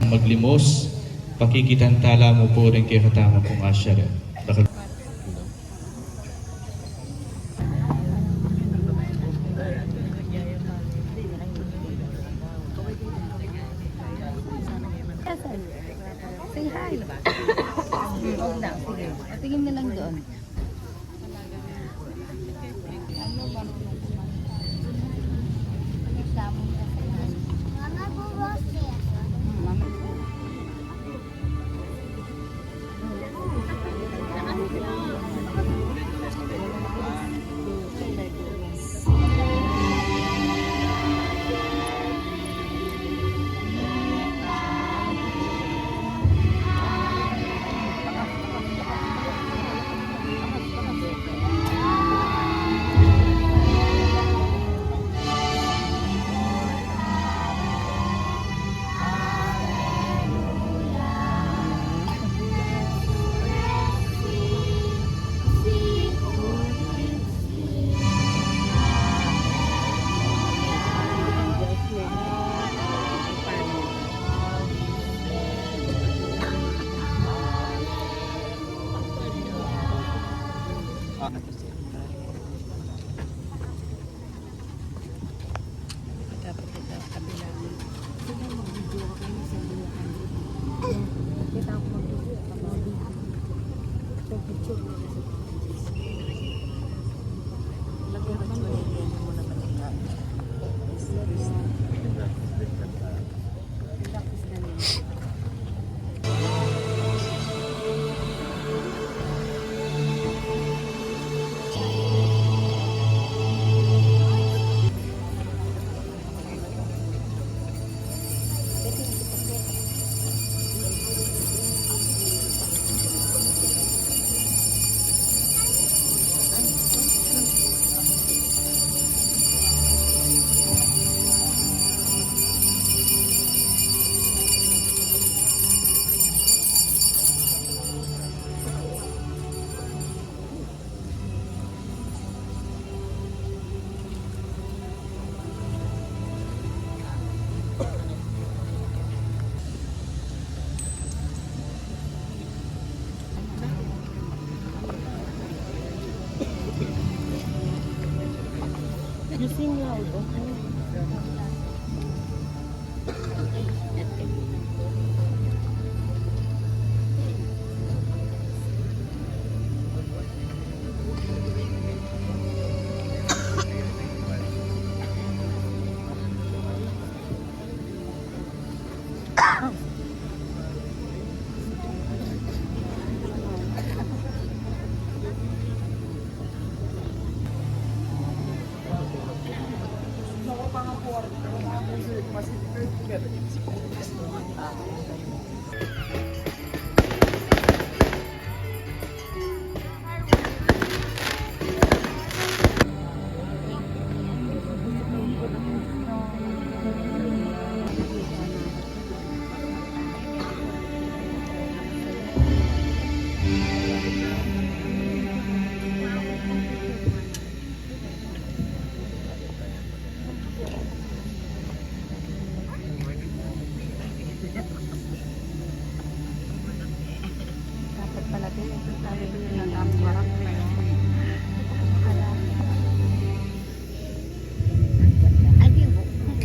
maglimos, pakikitantala mo po rin kay katama pong asya rin. Say hi. Huwag na, sige. Tingin na lang doon. Dapat ito kabilang. Sige, mag-video ako kayo sa buwan. Kita ako mag-video. Pag-picture mo na sa lagyan ba mo yan mo na balikan? You sing loud, okay?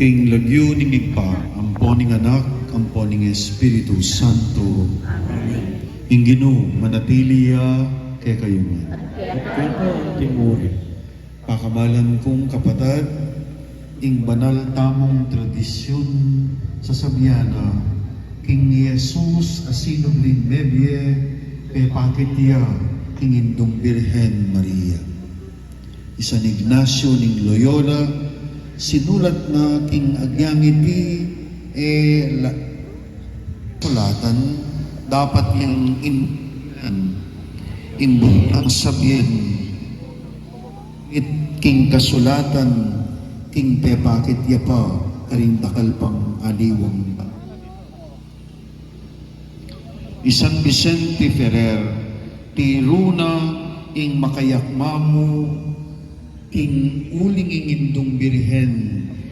King lagyo ning pa, ang poning anak, ang poning Espiritu Santo. Ing Ginoo manatiliya kay kayo man. Timuri. Pakamalan kong kapatad, ing banal tamong tradisyon sa Sabiana, King Jesus asinubling bebye, pe pakitya, King Indong Birhen Maria. San Ignacio ning Loyola, sinulat na king agyangiti tulatan dapat yung imbutang sabihin it king kasulatan king pepakit yapa karing takal pang aliwang San Vicente Ferrer ti runa ing makayakmamu king uling ing indong birhen